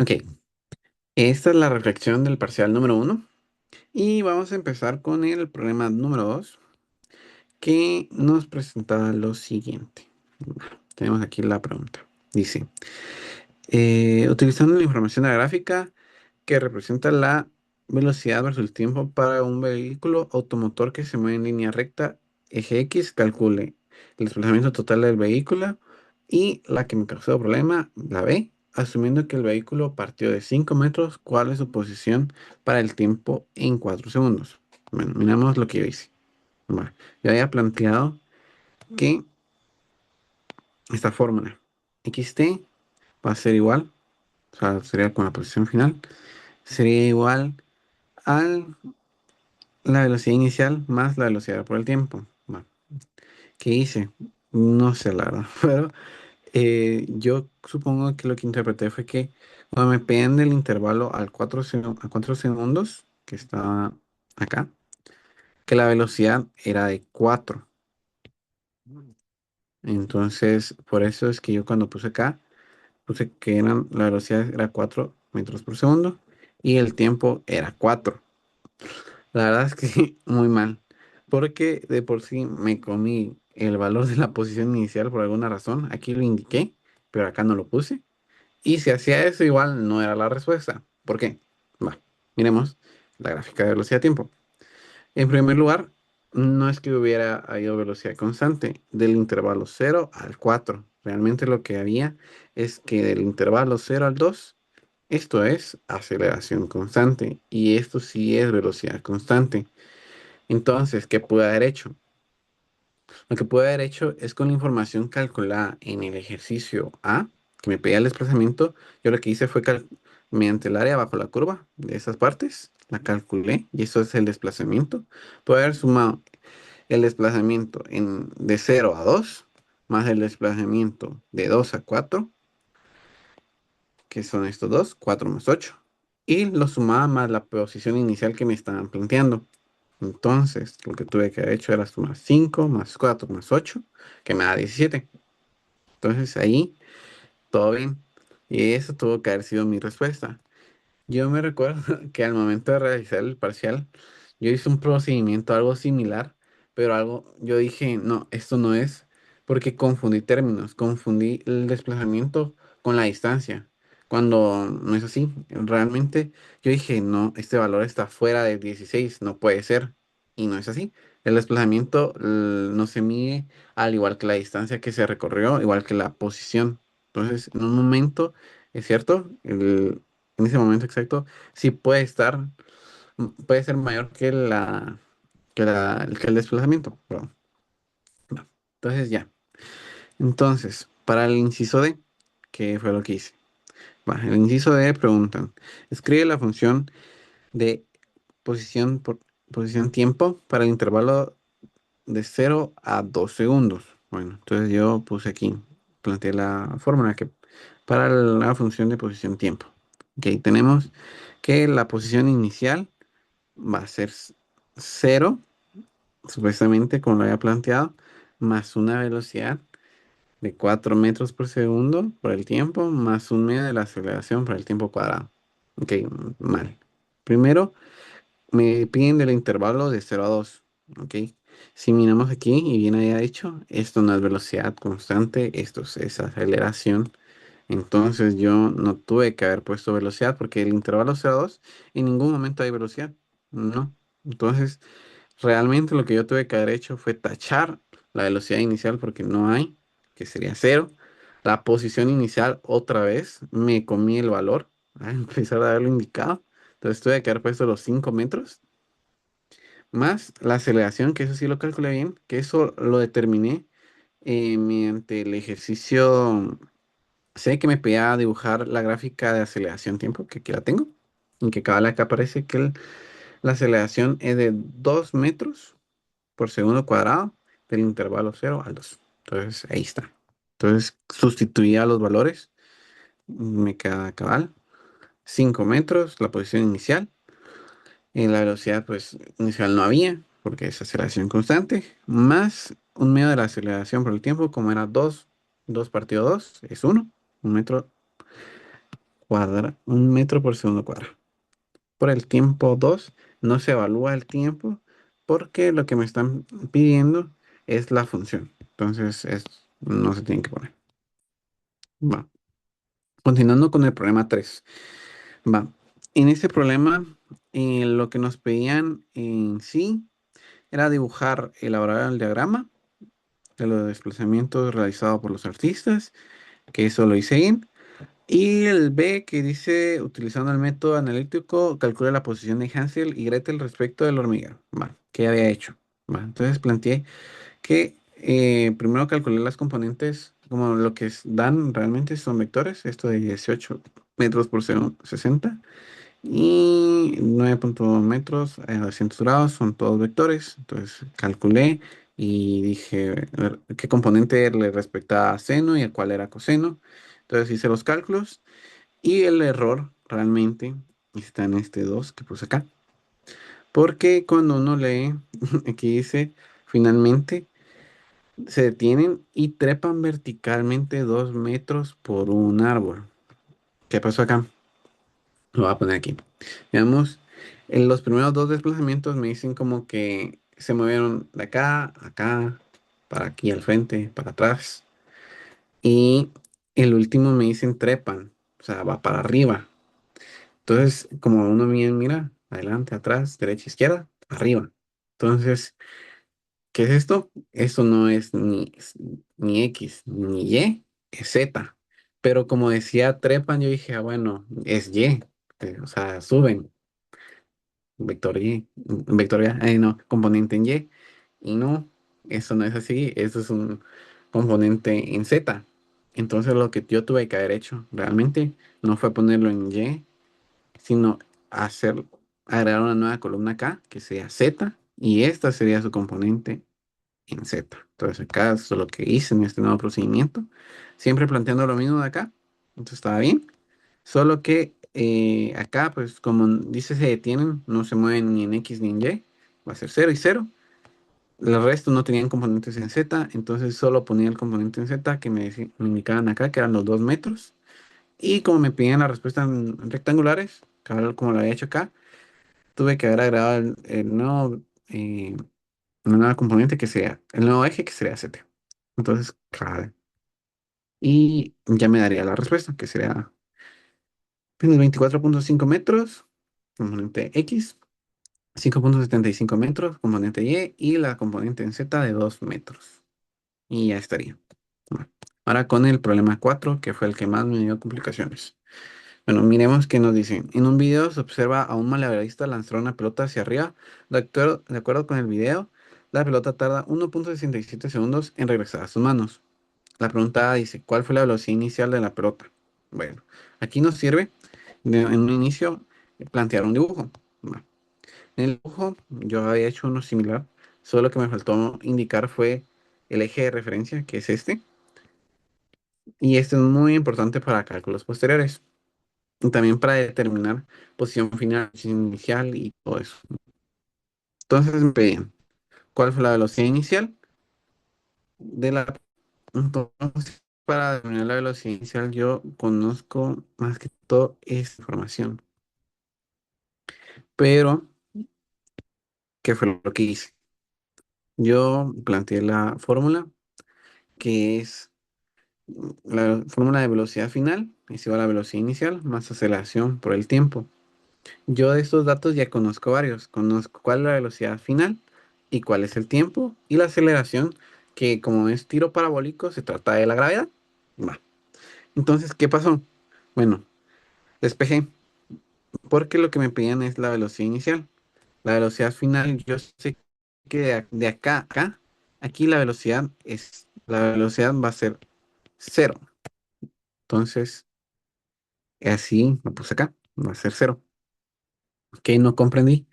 Ok, esta es la reflexión del parcial número uno y vamos a empezar con el problema número 2 que nos presenta lo siguiente. Tenemos aquí la pregunta. Dice, utilizando la información de la gráfica que representa la velocidad versus el tiempo para un vehículo automotor que se mueve en línea recta, eje X, calcule el desplazamiento total del vehículo y la que me causó problema, la B, asumiendo que el vehículo partió de 5 metros, ¿cuál es su posición para el tiempo en 4 segundos? Bueno, miramos lo que yo hice. Bueno, yo había planteado que esta fórmula xt va a ser igual, o sea, sería con la posición final, sería igual a la velocidad inicial más la velocidad por el tiempo. Bueno, ¿qué hice? No sé la verdad, pero yo supongo que lo que interpreté fue que cuando me piden el intervalo a 4 segundos, que está acá, que la velocidad era de 4. Entonces, por eso es que yo cuando puse acá, puse que la velocidad era 4 metros por segundo y el tiempo era 4. La verdad es que muy mal, porque de por sí me comí el valor de la posición inicial por alguna razón. Aquí lo indiqué, pero acá no lo puse. Y si hacía eso, igual no era la respuesta. ¿Por qué? Va, miremos la gráfica de velocidad-tiempo. En primer lugar, no es que hubiera habido velocidad constante del intervalo 0 al 4. Realmente lo que había es que del intervalo 0 al 2, esto es aceleración constante y esto sí es velocidad constante. Entonces, ¿qué pude haber hecho? Lo que pude haber hecho es con la información calculada en el ejercicio A, que me pedía el desplazamiento, yo lo que hice fue mediante el área bajo la curva de esas partes, la calculé y eso es el desplazamiento. Puedo haber sumado el desplazamiento de 0 a 2 más el desplazamiento de 2 a 4, que son estos dos, 4 más 8, y lo sumaba más la posición inicial que me estaban planteando. Entonces, lo que tuve que haber hecho era sumar 5 más 4 más 8, que me da 17. Entonces, ahí todo bien. Y eso tuvo que haber sido mi respuesta. Yo me recuerdo que al momento de realizar el parcial, yo hice un procedimiento algo similar, pero yo dije, no, esto no es, porque confundí términos, confundí el desplazamiento con la distancia, cuando no es así. Realmente yo dije, no, este valor está fuera de 16, no puede ser, y no es así. El desplazamiento no se mide al igual que la distancia que se recorrió, igual que la posición. Entonces, en un momento, es cierto, en ese momento exacto, sí puede ser mayor que que el desplazamiento. Pero, no. Entonces ya. Entonces, para el inciso D, ¿qué fue lo que hice? Va, el inciso D preguntan, escribe la función de posición por posición tiempo para el intervalo de 0 a 2 segundos. Bueno, entonces yo puse aquí, planteé la fórmula que para la función de posición tiempo. Ok, tenemos que la posición inicial va a ser 0, supuestamente, como lo había planteado, más una velocidad de 4 metros por segundo por el tiempo, más un medio de la aceleración por el tiempo cuadrado. Ok, mal. Primero, me piden del intervalo de 0 a 2. Ok, si miramos aquí, y bien había dicho, esto no es velocidad constante, esto es aceleración. Entonces yo no tuve que haber puesto velocidad porque el intervalo 0 a 2 en ningún momento hay velocidad. No. Entonces, realmente lo que yo tuve que haber hecho fue tachar la velocidad inicial porque no hay, que sería 0. La posición inicial otra vez, me comí el valor, a pesar de haberlo indicado. Entonces tuve que haber puesto los 5 metros, más la aceleración, que eso sí lo calculé bien, que eso lo determiné mediante el ejercicio. Sé que me pedía dibujar la gráfica de aceleración tiempo, que aquí la tengo, en que cada acá aparece que la aceleración es de 2 metros por segundo cuadrado del intervalo 0 al 2. Entonces, ahí está. Entonces, sustituía los valores, me queda cabal. 5 metros, la posición inicial. En la velocidad, pues, inicial no había, porque es aceleración constante, más un medio de la aceleración por el tiempo, como era 2 partido 2 es 1 metro un metro por segundo cuadrado. Por el tiempo 2 no se evalúa el tiempo porque lo que me están pidiendo es la función. Entonces no se tiene que poner. Va. Continuando con el problema 3. Va. En este problema, lo que nos pedían en sí era dibujar, elaborar el diagrama de los desplazamientos realizados por los artistas, que eso lo hice bien. Y el B que dice, utilizando el método analítico, calcula la posición de Hansel y Gretel respecto del hormiguero. Va, ¿qué había hecho? Va, entonces planteé que primero calculé las componentes, como lo que dan realmente son vectores, esto de 18 metros por 60 y 9.2 metros a 200 grados son todos vectores. Entonces calculé y dije qué componente le respectaba a seno y a cuál era coseno. Entonces hice los cálculos y el error realmente está en este 2 que puse acá. Porque cuando uno lee, aquí dice, finalmente se detienen y trepan verticalmente 2 metros por un árbol. ¿Qué pasó acá? Lo voy a poner aquí. Veamos, en los primeros dos desplazamientos me dicen como que se movieron de acá, acá, para aquí al frente, para atrás. Y el último me dicen trepan, o sea, va para arriba. Entonces, como uno bien mira, adelante, atrás, derecha, izquierda, arriba. Entonces, ¿qué es esto? Esto no es ni X ni Y, es Z. Pero como decía trepan, yo dije, ah, bueno, es Y. O sea, suben. Vector Y, no, componente en Y. Y no, eso no es así, eso es un componente en Z. Entonces lo que yo tuve que haber hecho realmente no fue ponerlo en Y, sino hacer, agregar una nueva columna acá, que sea Z, y esta sería su componente en Z. Entonces acá es lo que hice en este nuevo procedimiento, siempre planteando lo mismo de acá, entonces estaba bien. Solo que acá, pues como dice se detienen, no se mueven ni en X ni en Y, va a ser cero y cero. El resto no tenían componentes en Z, entonces solo ponía el componente en Z que me indicaban acá, que eran los 2 metros. Y como me pedían la respuesta en rectangulares, cabal, como lo había hecho acá, tuve que haber agregado el nuevo, una nueva componente que sea, el nuevo eje que sería Z. Entonces, cabal. Y ya me daría la respuesta, que sería pues, 24.5 metros, componente X, 5.75 metros, componente Y la componente en Z de 2 metros. Y ya estaría. Bueno, ahora con el problema 4 que fue el que más me dio complicaciones. Bueno, miremos qué nos dicen. En un video se observa a un malabarista lanzar una pelota hacia arriba. De acuerdo con el video, la pelota tarda 1.67 segundos en regresar a sus manos. La pregunta dice, ¿cuál fue la velocidad inicial de la pelota? Bueno, aquí nos sirve en un inicio plantear un dibujo. Va. En el dibujo yo había hecho uno similar, solo que me faltó indicar fue el eje de referencia, que es este, y este es muy importante para cálculos posteriores, y también para determinar posición final, posición inicial y todo eso. Entonces me pedían, ¿cuál fue la velocidad inicial de la... Entonces, para determinar la velocidad inicial, yo conozco más que todo esta información, pero ¿qué fue lo que hice? Yo planteé la fórmula, que es la fórmula de velocidad final es igual a la velocidad inicial más aceleración por el tiempo. Yo de estos datos ya conozco varios. Conozco cuál es la velocidad final y cuál es el tiempo y la aceleración, que como es tiro parabólico, se trata de la gravedad. Va. Entonces, ¿qué pasó? Bueno, despejé, porque lo que me pedían es la velocidad inicial. La velocidad final, yo sé que de acá a acá, aquí la velocidad va a ser cero. Entonces, así lo puse acá, va a ser cero. Que no comprendí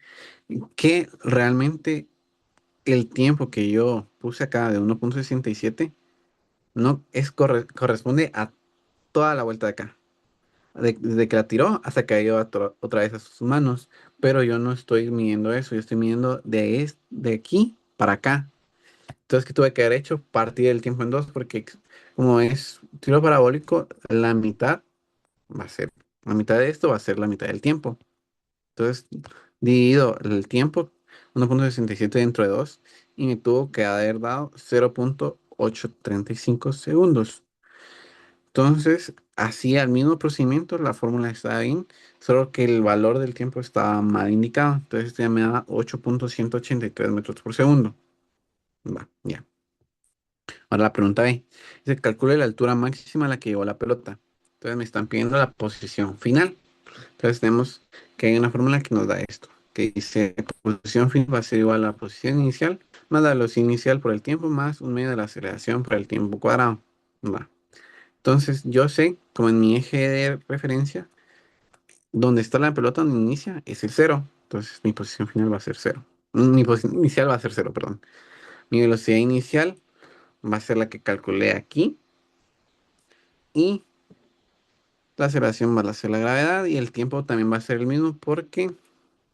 que realmente el tiempo que yo puse acá de 1.67 no es corresponde a toda la vuelta de acá. Desde que la tiró hasta que cayó otra vez a sus manos. Pero yo no estoy midiendo eso, yo estoy midiendo de aquí para acá. Entonces, ¿qué tuve que haber hecho? Partir el tiempo en dos, porque como es tiro parabólico, la mitad va a ser La mitad de esto va a ser la mitad del tiempo. Entonces, dividido el tiempo, 1,67 dentro de 2 y me tuvo que haber dado 0,835 segundos. Entonces, así al mismo procedimiento, la fórmula estaba bien, solo que el valor del tiempo estaba mal indicado. Entonces, esto ya me da 8,183 metros por segundo. Va, ya. Ahora la pregunta B. Se calcula la altura máxima a la que llegó la pelota. Entonces, me están pidiendo la posición final. Entonces, tenemos que hay una fórmula que nos da esto, que dice posición final va a ser igual a la posición inicial más la velocidad inicial por el tiempo más un medio de la aceleración por el tiempo cuadrado. Va. Entonces, yo sé, como en mi eje de referencia, donde está la pelota donde inicia es el cero. Entonces, mi posición final va a ser cero. Mi posición inicial va a ser cero, perdón. Mi velocidad inicial va a ser la que calculé aquí. Y la aceleración va a ser la gravedad. Y el tiempo también va a ser el mismo porque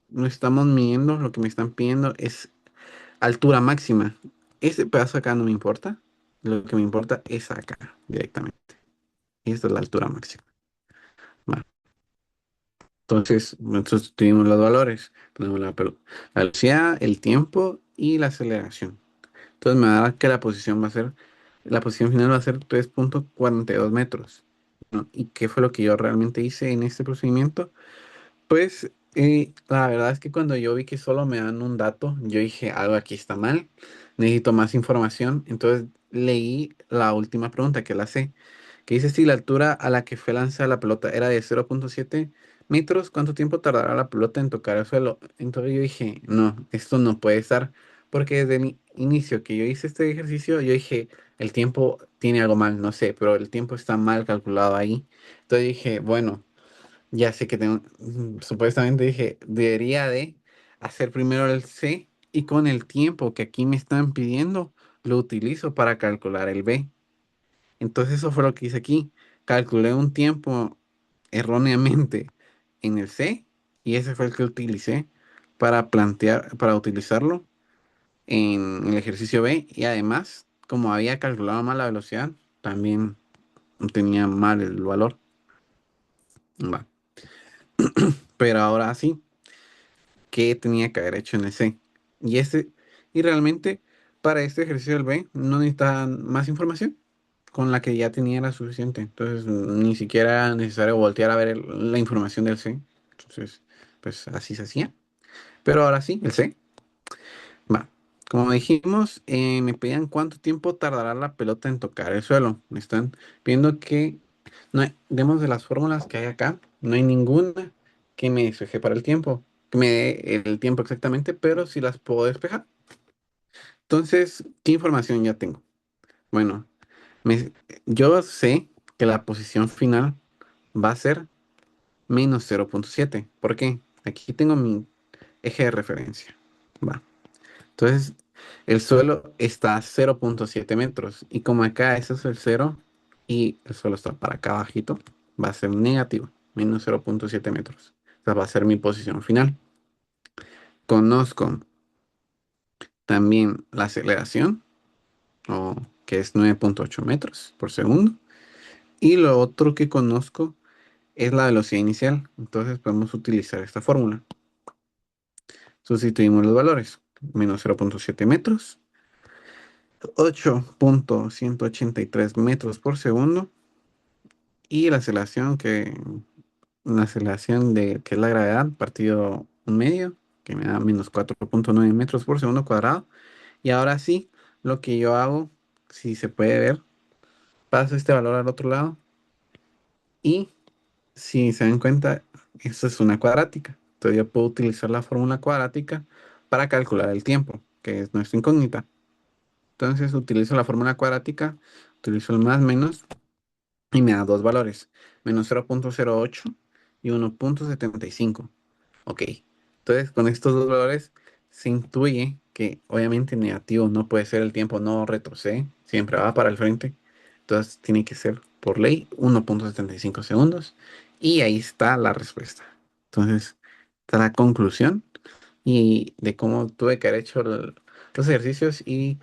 no estamos midiendo. Lo que me están pidiendo es altura máxima. Este pedazo acá no me importa. Lo que me importa es acá, directamente. Y esta es la altura máxima. Va. Entonces, sustituimos los valores. Ponemos la velocidad, el tiempo y la aceleración. Entonces me va a dar que la posición final va a ser 3,42 metros. ¿No? ¿Y qué fue lo que yo realmente hice en este procedimiento? Pues la verdad es que cuando yo vi que solo me dan un dato, yo dije, algo aquí está mal, necesito más información. Entonces leí la última pregunta, que la C, que dice si la altura a la que fue lanzada la pelota era de 0,7 metros, ¿cuánto tiempo tardará la pelota en tocar el suelo? Entonces yo dije, no, esto no puede estar, porque desde el inicio que yo hice este ejercicio, yo dije, el tiempo tiene algo mal, no sé, pero el tiempo está mal calculado ahí. Entonces dije, bueno. Ya sé que tengo, supuestamente dije, debería de hacer primero el C y con el tiempo que aquí me están pidiendo, lo utilizo para calcular el B. Entonces eso fue lo que hice aquí. Calculé un tiempo erróneamente en el C y ese fue el que utilicé para utilizarlo en el ejercicio B y además, como había calculado mal la velocidad, también tenía mal el valor. Va. Pero ahora sí. Que tenía que haber hecho en el C. Y y realmente para este ejercicio del B no necesitaban más información. Con la que ya tenía era suficiente. Entonces ni siquiera era necesario voltear a ver la información del C. Entonces, pues así se hacía. Pero ahora sí, el C va. Como dijimos, me pedían cuánto tiempo tardará la pelota en tocar el suelo. Me están viendo que no hay, demos de las fórmulas que hay acá, no hay ninguna que me despeje para el tiempo, que me dé el tiempo exactamente, pero sí las puedo despejar. Entonces, ¿qué información ya tengo? Bueno, me- yo sé que la posición final va a ser -0,7. ¿Por qué? Aquí tengo mi eje de referencia. Va. Entonces, el suelo está a 0,7 metros. Y como acá ese es el cero y el suelo está para acá abajito, va a ser negativo, -0,7 metros. Esa va a ser mi posición final. Conozco también la aceleración, que es 9,8 metros por segundo. Y lo otro que conozco es la velocidad inicial. Entonces podemos utilizar esta fórmula. Sustituimos los valores. -0,7 metros, 8,183 metros por segundo y la aceleración que es la gravedad partido un medio, que me da -4,9 metros por segundo cuadrado. Y ahora sí, lo que yo hago, si se puede ver, paso este valor al otro lado y si se dan cuenta, esto es una cuadrática. Entonces yo puedo utilizar la fórmula cuadrática para calcular el tiempo, que es nuestra incógnita. Entonces utilizo la fórmula cuadrática, utilizo el más menos y me da dos valores, -0,08 y 1,75. Ok, entonces con estos dos valores se intuye que obviamente negativo no puede ser el tiempo, no retrocede, siempre va para el frente. Entonces tiene que ser por ley 1,75 segundos y ahí está la respuesta. Entonces está la conclusión y de cómo tuve que haber hecho los ejercicios y